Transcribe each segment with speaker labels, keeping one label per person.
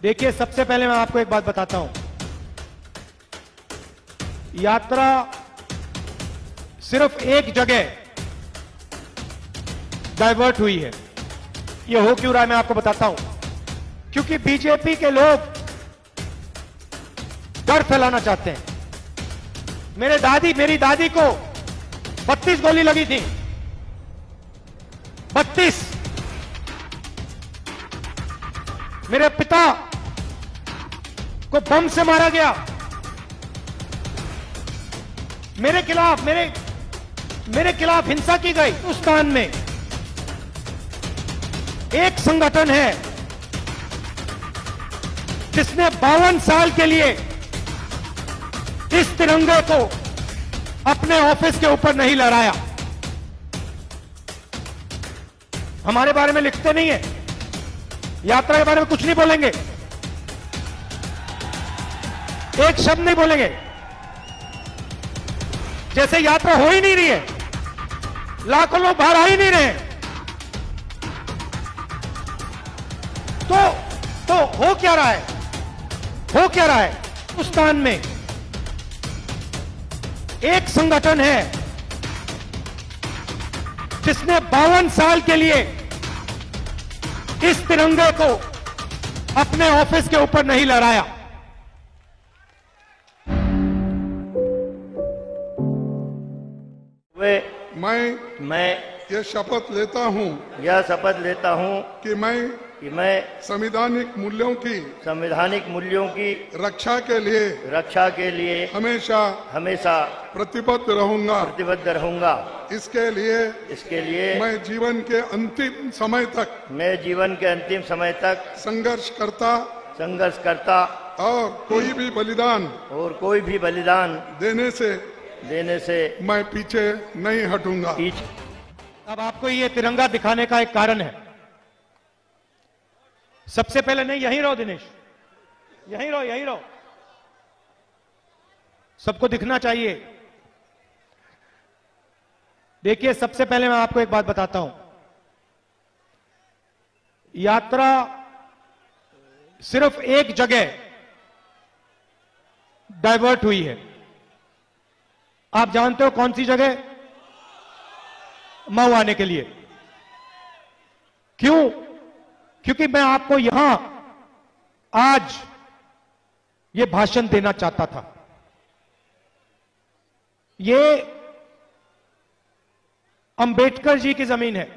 Speaker 1: देखिए, सबसे पहले मैं आपको एक बात बताता हूं। यात्रा सिर्फ एक जगह डाइवर्ट हुई है। यह हो क्यों रहा है मैं आपको बताता हूं। क्योंकि बीजेपी के लोग डर फैलाना चाहते हैं। मेरी दादी को 32 गोली लगी थी। 32। मेरे पिता को बम से मारा गया। मेरे खिलाफ हिंसा की गई। हिंदुस्तान में एक संगठन है जिसने 52 साल के लिए इस तिरंगे को अपने ऑफिस के ऊपर नहीं लहराया। हमारे बारे में लिखते नहीं है, यात्रा के बारे में कुछ नहीं बोलेंगे, एक शब्द नहीं बोलेंगे, जैसे यात्रा हो ही नहीं रही है। लाखों लोग बाहर आ ही नहीं रहे। तो हो क्या रहा है? हिंदुस्तान में एक संगठन है जिसने 52 साल के लिए इस तिरंगे को अपने ऑफिस के ऊपर नहीं लहराया।
Speaker 2: मैं
Speaker 3: यह शपथ लेता हूं कि मैं संवैधानिक मूल्यों की रक्षा के लिए हमेशा प्रतिबद्ध रहूंगा। इसके लिए मैं जीवन के अंतिम समय तक संघर्ष करता और कोई भी बलिदान देने से मैं पीछे नहीं हटूंगा।
Speaker 1: अब आपको ये तिरंगा दिखाने का एक कारण है। सबसे पहले नहीं, यहीं रहो दिनेश, यहीं रहो, सबको दिखना चाहिए। देखिए, सबसे पहले मैं आपको एक बात बताता हूं। यात्रा सिर्फ एक जगह डाइवर्ट हुई है। आप जानते हो कौन सी जगह? मऊ आने के लिए। क्यों? क्योंकि मैं आपको यहां आज ये भाषण देना चाहता था। ये अंबेडकर जी की जमीन है,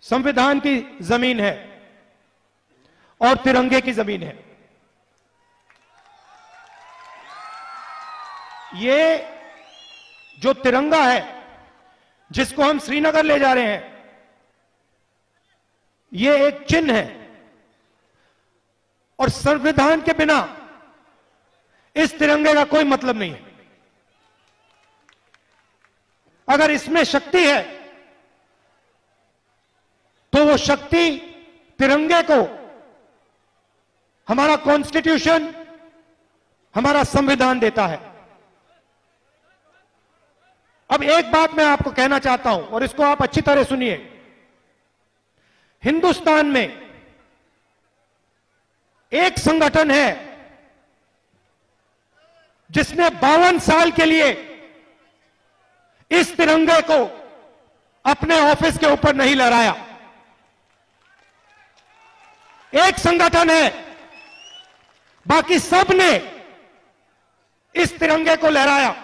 Speaker 1: संविधान की जमीन है और तिरंगे की जमीन है। ये जो तिरंगा है जिसको हम श्रीनगर ले जा रहे हैं, ये एक चिन्ह है और संविधान के बिना इस तिरंगे का कोई मतलब नहीं है। अगर इसमें शक्ति है तो वो शक्ति तिरंगे को हमारा कॉन्स्टिट्यूशन, हमारा संविधान देता है। अब एक बात मैं आपको कहना चाहता हूं और इसको आप अच्छी तरह सुनिए। हिंदुस्तान में एक संगठन है जिसने 52 साल के लिए इस तिरंगे को अपने ऑफिस के ऊपर नहीं लहराया। एक संगठन है, बाकी सब ने इस तिरंगे को लहराया।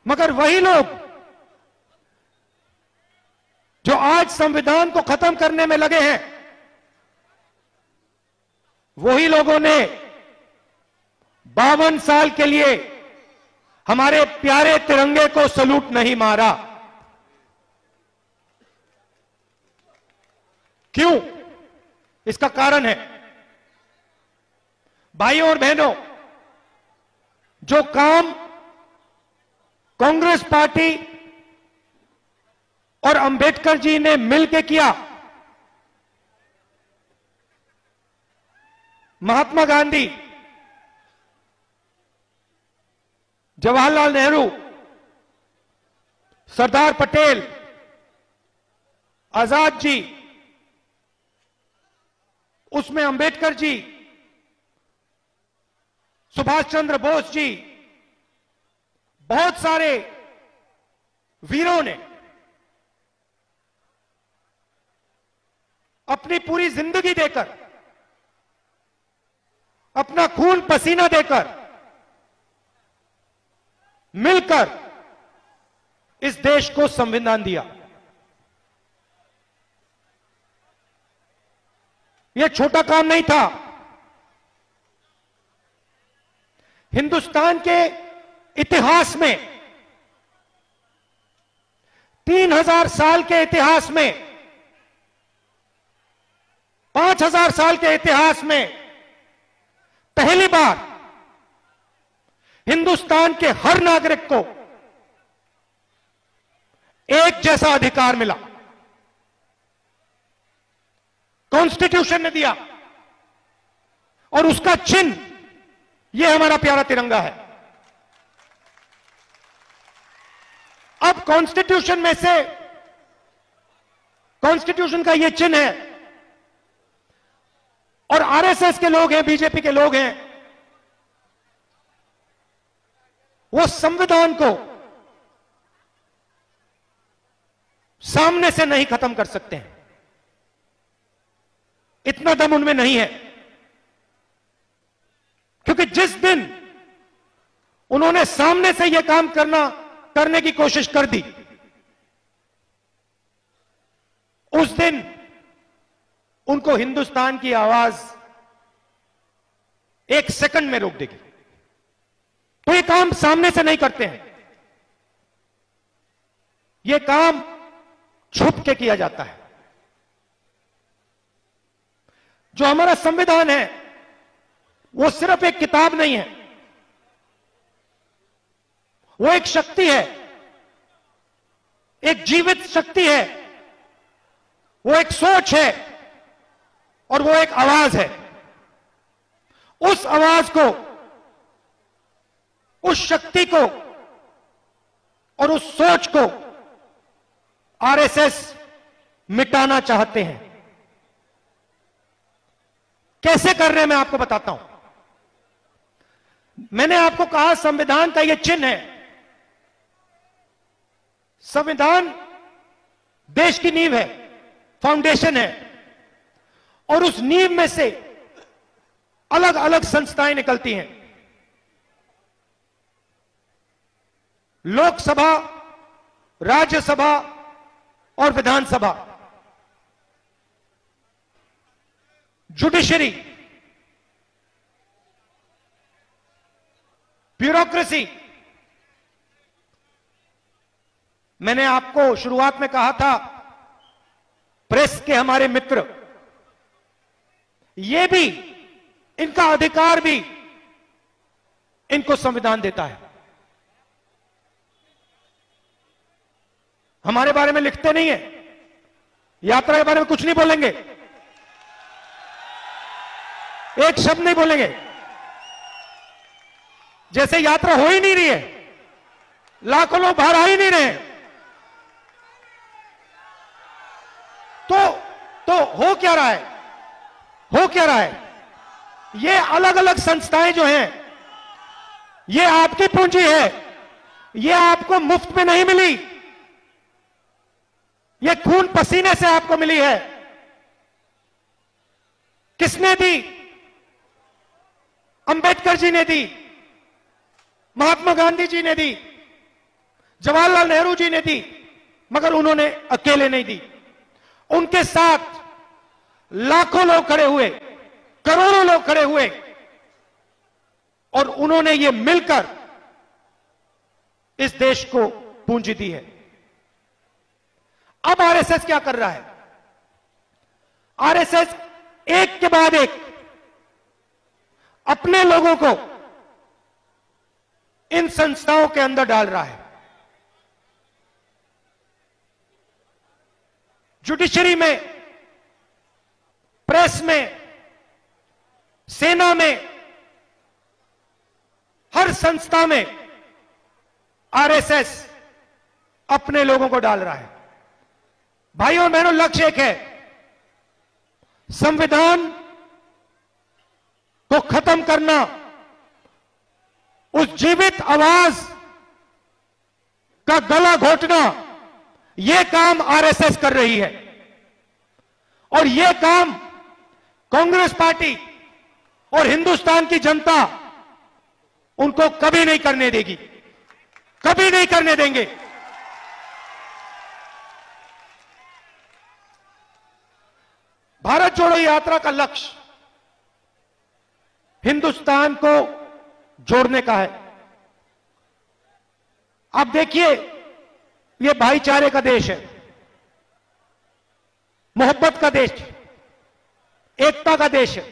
Speaker 1: मगर वही लोग जो आज संविधान को खत्म करने में लगे हैं, वही लोगों ने 52 साल के लिए हमारे प्यारे तिरंगे को सलूट नहीं मारा। क्यों? इसका कारण है, भाइयों और बहनों, जो काम कांग्रेस पार्टी और अंबेडकर जी ने मिलकर किया, महात्मा गांधी, जवाहरलाल नेहरू, सरदार पटेल, आजाद जी, उसमें अंबेडकर जी, सुभाष चंद्र बोस जी, बहुत सारे वीरों ने अपनी पूरी जिंदगी देकर, अपना खून पसीना देकर, मिलकर इस देश को संविधान दिया। यह छोटा काम नहीं था। हिंदुस्तान के इतिहास में, 3000 साल के इतिहास में, 5000 साल के इतिहास में पहली बार हिंदुस्तान के हर नागरिक को एक जैसा अधिकार मिला। कॉन्स्टिट्यूशन ने दिया और उसका चिन्ह यह हमारा प्यारा तिरंगा है। अब कॉन्स्टिट्यूशन में से, कॉन्स्टिट्यूशन का यह चिन्ह है और आरएसएस के लोग हैं, बीजेपी के लोग हैं, वो संविधान को सामने से नहीं खत्म कर सकते हैं। इतना दम उनमें नहीं है, क्योंकि जिस दिन उन्होंने सामने से यह काम करने की कोशिश कर दी, उस दिन उनको हिंदुस्तान की आवाज 1 सेकंड में रोक देगी। तो ये काम सामने से नहीं करते हैं, यह काम छुप के किया जाता है। जो हमारा संविधान है वो सिर्फ एक किताब नहीं है, वो एक शक्ति है, एक जीवित शक्ति है, वो एक सोच है और वो एक आवाज है। उस आवाज को, उस शक्ति को और उस सोच को आरएसएस मिटाना चाहते हैं। कैसे कर रहे हैं मैं आपको बताता हूं। मैंने आपको कहा संविधान का यह चिन्ह है। संविधान देश की नींव है, फाउंडेशन है, और उस नींव में से अलग अलग संस्थाएं निकलती हैं। लोकसभा, राज्यसभा और विधानसभा। Judiciary, bureaucracy. मैंने आपको शुरुआत में कहा था, प्रेस के हमारे मित्र, ये भी, इनका अधिकार भी इनको संविधान देता है। हमारे बारे में लिखते नहीं है, यात्रा के बारे में कुछ नहीं बोलेंगे, एक शब्द नहीं बोलेंगे, जैसे यात्रा हो ही नहीं रही है, लाखों लोग बाहर आ ही नहीं रहे। तो हो क्या रहा है? हो क्या रहा है? ये अलग अलग संस्थाएं जो हैं, ये आपकी पूंजी है, ये आपको मुफ्त में नहीं मिली, ये खून पसीने से आपको मिली है। किसने दी? अंबेडकर जी ने दी, महात्मा गांधी जी ने दी, जवाहरलाल नेहरू जी ने दी, मगर उन्होंने अकेले नहीं दी। उनके साथ लाखों लोग खड़े हुए, करोड़ों लोग खड़े हुए, और उन्होंने ये मिलकर इस देश को पूंजी दी है। अब आरएसएस क्या कर रहा है? आरएसएस एक के बाद एक अपने लोगों को इन संस्थाओं के अंदर डाल रहा है। जुडिशरी में, प्रेस में, सेना में, हर संस्था में आरएसएस अपने लोगों को डाल रहा है। भाइयों और बहनों, लक्ष्य एक है, संविधान को खत्म करना, उस जीवित आवाज का गला घोटना, यह काम आरएसएस कर रही है। और यह काम कांग्रेस पार्टी और हिंदुस्तान की जनता उनको कभी नहीं करने देगी, कभी नहीं करने देंगे। भारत जोड़ो यात्रा का लक्ष्य हिंदुस्तान को जोड़ने का है। आप देखिए, यह भाईचारे का देश है, मोहब्बत का देश है, एकता का देश है।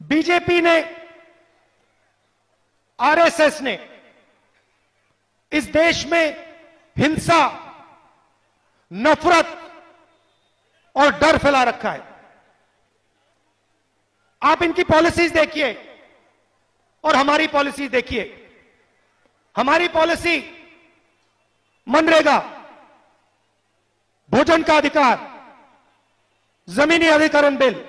Speaker 1: बीजेपी ने, आरएसएस ने इस देश में हिंसा, नफरत और डर फैला रखा है। आप इनकी पॉलिसीज देखिए और हमारी पॉलिसीज देखिए। हमारी पॉलिसी मनरेगा, भोजन का अधिकार, जमीनी अधिकरण बिल,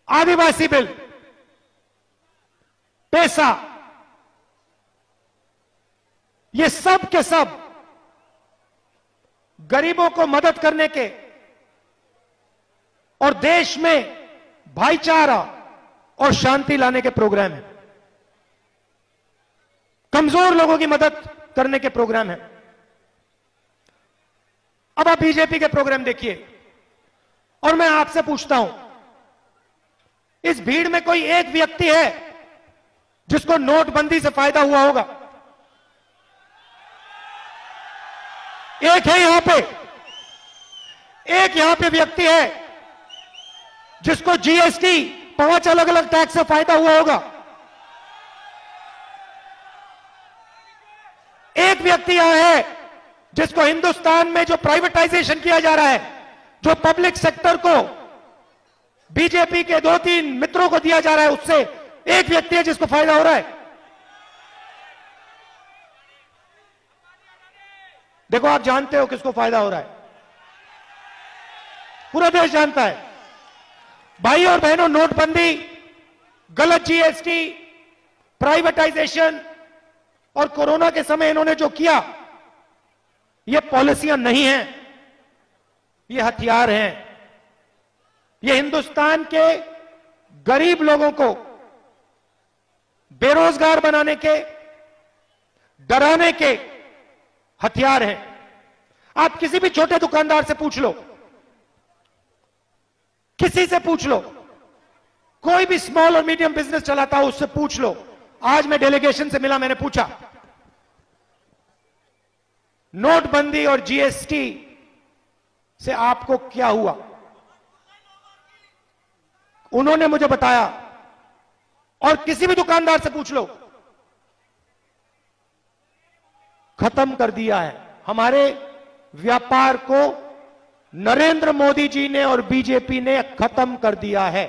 Speaker 1: आदिवासी बिल, पैसा, ये सब के सब गरीबों को मदद करने के और देश में भाईचारा और शांति लाने के प्रोग्राम है। कमजोर लोगों की मदद करने के प्रोग्राम है। अब आप बीजेपी के प्रोग्राम देखिए और मैं आपसे पूछता हूं, इस भीड़ में कोई एक व्यक्ति है जिसको नोटबंदी से फायदा हुआ होगा? एक है यहां पे, एक यहां पे व्यक्ति है जिसको जीएसटी 5 अलग अलग टैक्स से फायदा हुआ होगा? एक व्यक्ति यहां है जिसको हिंदुस्तान में जो प्राइवेटाइजेशन किया जा रहा है, जो पब्लिक सेक्टर को बीजेपी के 2-3 मित्रों को दिया जा रहा है, उससे एक व्यक्ति है जिसको फायदा हो रहा है? देखो, आप जानते हो किसको फायदा हो रहा है, पूरा देश जानता है। भाई और बहनों, नोटबंदी, गलत जीएसटी, प्राइवेटाइजेशन और कोरोना के समय इन्होंने जो किया, ये पॉलिसियां नहीं हैं, ये हथियार हैं। ये हिंदुस्तान के गरीब लोगों को बेरोजगार बनाने के, डराने के हथियार हैं। आप किसी भी छोटे दुकानदार से पूछ लो, किसी से पूछ लो, कोई भी स्मॉल और मीडियम बिजनेस चलाता हो उससे पूछ लो। आज मैं डेलीगेशन से मिला, मैंने पूछा नोटबंदी और जीएसटी से आपको क्या हुआ? उन्होंने मुझे बताया, और किसी भी दुकानदार से पूछ लो, खत्म कर दिया है। हमारे व्यापार को नरेंद्र मोदी जी ने और बीजेपी ने खत्म कर दिया है।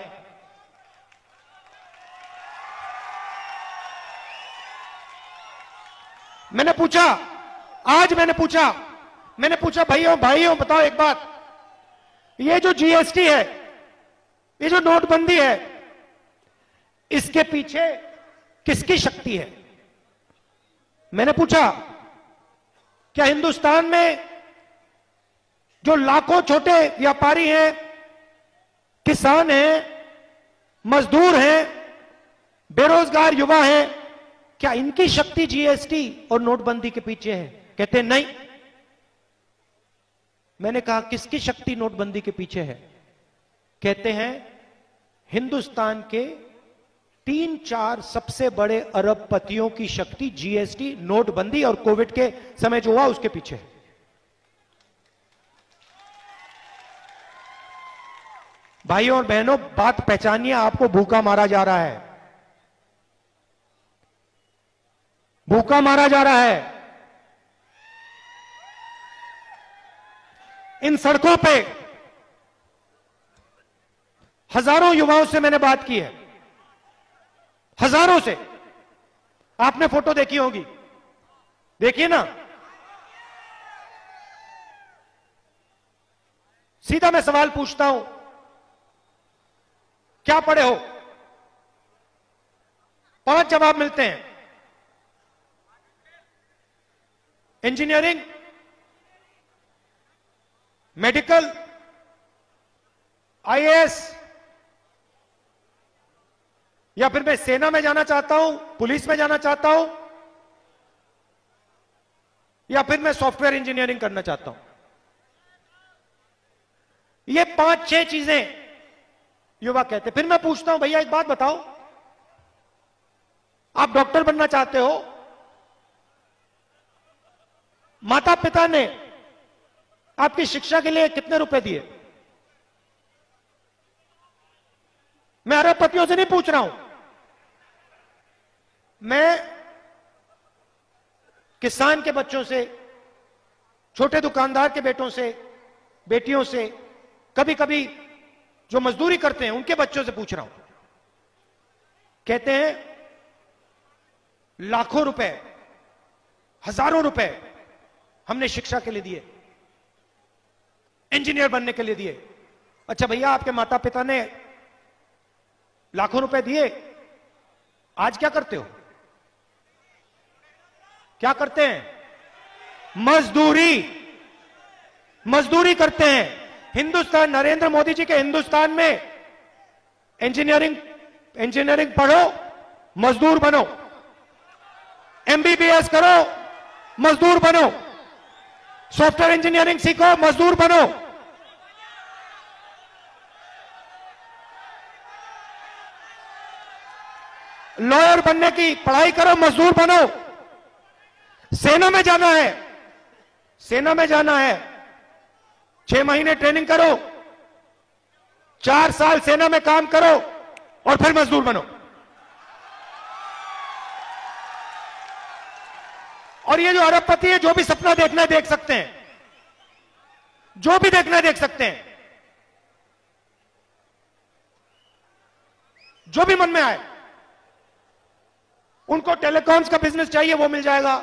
Speaker 1: मैंने पूछा, आज मैंने पूछा भाइयों बताओ एक बात, ये जो जीएसटी है, ये जो नोटबंदी है, इसके पीछे किसकी शक्ति है? मैंने पूछा, क्या हिंदुस्तान में जो लाखों छोटे व्यापारी हैं, किसान हैं, मजदूर हैं, बेरोजगार युवा हैं, क्या इनकी शक्ति जीएसटी और नोटबंदी के पीछे है? कहते हैं नहीं। मैंने कहा, किसकी शक्ति नोटबंदी के पीछे है? कहते हैं हिंदुस्तान के 3-4 सबसे बड़े अरबपतियों की शक्ति जीएसटी, नोटबंदी और कोविड के समय जो हुआ उसके पीछे है। भाइयों और बहनों, बात पहचानिए, आपको भूखा मारा जा रहा है, भूखा मारा जा रहा है। इन सड़कों पे हजारों युवाओं से मैंने बात की है, हजारों से। आपने फोटो देखी होगी, देखिए ना। सीधा मैं सवाल पूछता हूं, क्या पढ़े हो? 5 जवाब मिलते हैं। इंजीनियरिंग, मेडिकल, आईएएस, या फिर मैं सेना में जाना चाहता हूं, पुलिस में जाना चाहता हूं, या फिर मैं सॉफ्टवेयर इंजीनियरिंग करना चाहता हूं। ये 5-6 चीजें युवा कहते। फिर मैं पूछता हूं, भैया एक बात बताओ, आप डॉक्टर बनना चाहते हो, माता पिता ने आपकी शिक्षा के लिए कितने रुपए दिए? मैं अरबपतियों से नहीं पूछ रहा हूं, मैं किसान के बच्चों से, छोटे दुकानदार के बेटों से, बेटियों से, कभी कभी जो मजदूरी करते हैं उनके बच्चों से पूछ रहा हूं। कहते हैं लाखों रुपए, हजारों रुपए हमने शिक्षा के लिए दिए, इंजीनियर बनने के लिए दिए। अच्छा भैया, आपके माता पिता ने लाखों रुपए दिए, आज क्या करते हो? क्या करते हैं? मजदूरी, मजदूरी करते हैं। हिंदुस्तान, नरेंद्र मोदी जी के हिंदुस्तान में इंजीनियरिंग पढ़ो, मजदूर बनो, एमबीबीएस करो, मजदूर बनो, सॉफ्टवेयर इंजीनियरिंग सीखो, मजदूर बनो। लॉयर बनने की पढ़ाई करो, मजदूर बनो। सेना में जाना है, सेना में जाना है, 6 महीने ट्रेनिंग करो, 4 साल सेना में काम करो और फिर मजदूर बनो। और ये जो अरबपति है, जो भी सपना देखना है देख सकते हैं, जो भी देखना है देख सकते हैं, जो भी मन में आए। उनको टेलीकॉम्स का बिजनेस चाहिए, वो मिल जाएगा,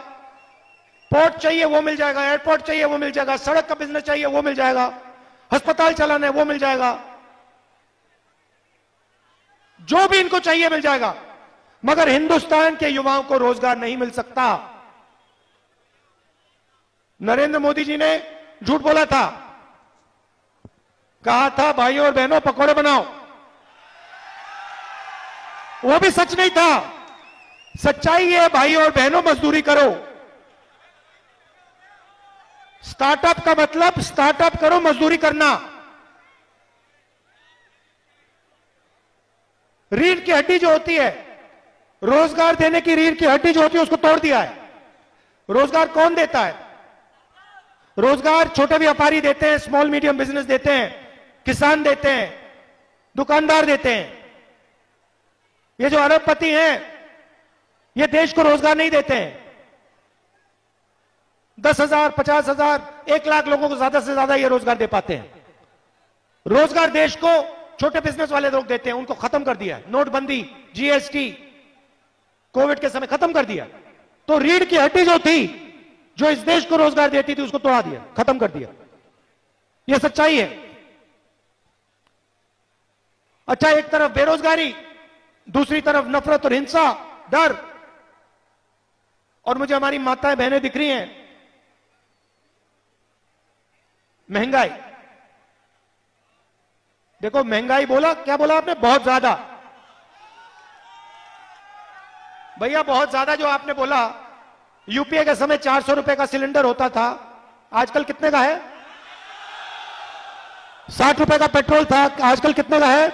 Speaker 1: पोर्ट चाहिए वो मिल जाएगा, एयरपोर्ट चाहिए वो मिल जाएगा, सड़क का बिजनेस चाहिए वो मिल जाएगा, अस्पताल चलाना है वो मिल जाएगा, जो भी इनको चाहिए मिल जाएगा। मगर हिंदुस्तान के युवाओं को रोजगार नहीं मिल सकता। नरेंद्र मोदी जी ने झूठ बोला था, कहा था भाइयों और बहनों पकौड़े बनाओ, वो भी सच नहीं था। सच्चाई है भाइयों और बहनों, मजदूरी करो। स्टार्टअप का मतलब स्टार्टअप करो, मजदूरी करना। रीढ़ की हड्डी जो होती है, रोजगार देने की रीढ़ की हड्डी जो होती है, उसको तोड़ दिया है। रोजगार कौन देता है? रोजगार छोटे व्यापारी देते हैं, स्मॉल मीडियम बिजनेस देते हैं, किसान देते हैं, दुकानदार देते हैं। ये जो अरबपति हैं, ये देश को रोजगार नहीं देते हैं। 10,000, 50,000, 1 लाख लोगों को ज्यादा से ज्यादा ये रोजगार दे पाते हैं। रोजगार देश को छोटे बिजनेस वाले लोग देते हैं, उनको खत्म कर दिया। नोटबंदी, जीएसटी, कोविड के समय खत्म कर दिया। तो रीढ़ की हड्डी जो थी, जो इस देश को रोजगार देती थी, उसको तोड़ा दिया, खत्म कर दिया। यह सच्चाई है। अच्छा, एक तरफ बेरोजगारी, दूसरी तरफ नफरत और हिंसा, डर। और मुझे हमारी माताएं बहनें दिख रही हैं, महंगाई देखो, महंगाई बोला, क्या बोला आपने? बहुत ज्यादा। भैया बहुत ज्यादा जो आपने बोला, यूपीए के समय 400 रुपए का सिलेंडर होता था, आजकल कितने का है? 60 रुपए का पेट्रोल था, आजकल कितने का है?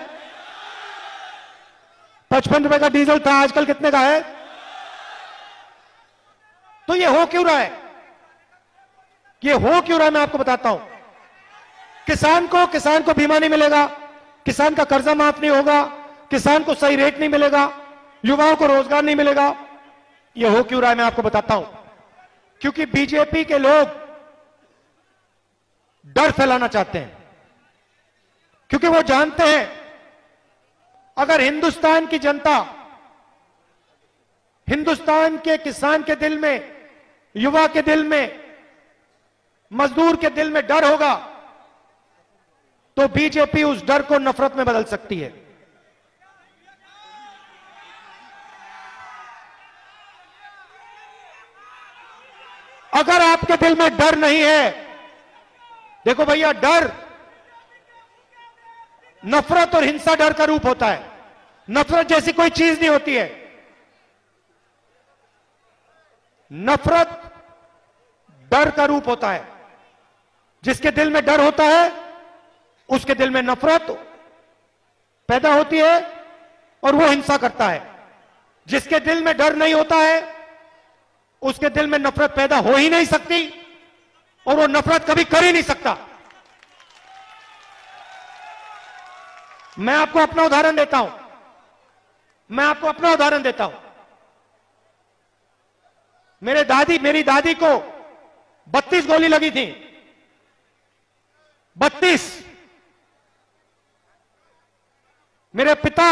Speaker 1: 55 रुपए का डीजल था, आजकल कितने का है? तो ये हो क्यों रहा है? ये हो क्यों रहा है, मैं आपको बताता हूं। किसान को बीमा नहीं मिलेगा, किसान का कर्जा माफ नहीं होगा, किसान को सही रेट नहीं मिलेगा, युवाओं को रोजगार नहीं मिलेगा। ये हो क्यों रहा है, मैं आपको बताता हूं। क्योंकि बीजेपी के लोग डर फैलाना चाहते हैं, क्योंकि वो जानते हैं अगर हिंदुस्तान की जनता, हिंदुस्तान के किसान के दिल में, युवा के दिल में, मजदूर के दिल में डर होगा, तो बीजेपी उस डर को नफरत में बदल सकती है। अगर आपके दिल में डर नहीं है, देखो भैया, डर नफरत और हिंसा डर का रूप होता है। नफरत जैसी कोई चीज नहीं होती है। नफरत डर का रूप होता है। जिसके दिल में डर होता है उसके दिल में नफरत पैदा होती है और वो हिंसा करता है। जिसके दिल में डर नहीं होता है उसके दिल में नफरत पैदा हो ही नहीं सकती और वो नफरत कभी कर ही नहीं सकता। मैं आपको अपना उदाहरण देता हूं। मेरी दादी को 32 गोली लगी थी। 32। मेरे पिता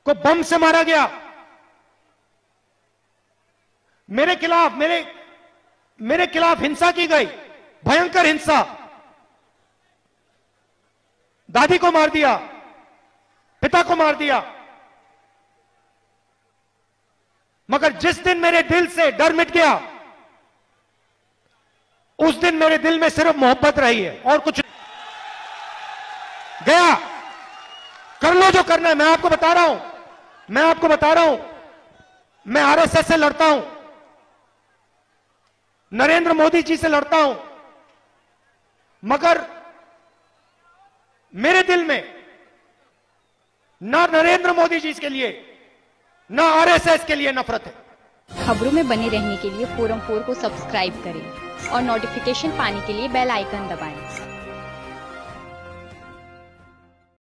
Speaker 1: को बम से मारा गया। मेरे खिलाफ हिंसा की गई, भयंकर हिंसा। दादी को मार दिया, पिता को मार दिया। मगर जिस दिन मेरे दिल से डर मिट गया, उस दिन मेरे दिल में सिर्फ मोहब्बत रही है और कुछ गया। कर लो जो करना है। मैं आपको बता रहा हूं, मैं आरएसएस से लड़ता हूं, नरेंद्र मोदी जी से लड़ता हूं, मगर मेरे दिल में ना नरेंद्र मोदी जी के लिए ना आरएसएस के लिए नफरत है।
Speaker 4: खबरों में बने रहने के लिए फोरम 4 को सब्सक्राइब करें और नोटिफिकेशन पाने के लिए बेल आइकन दबाएं।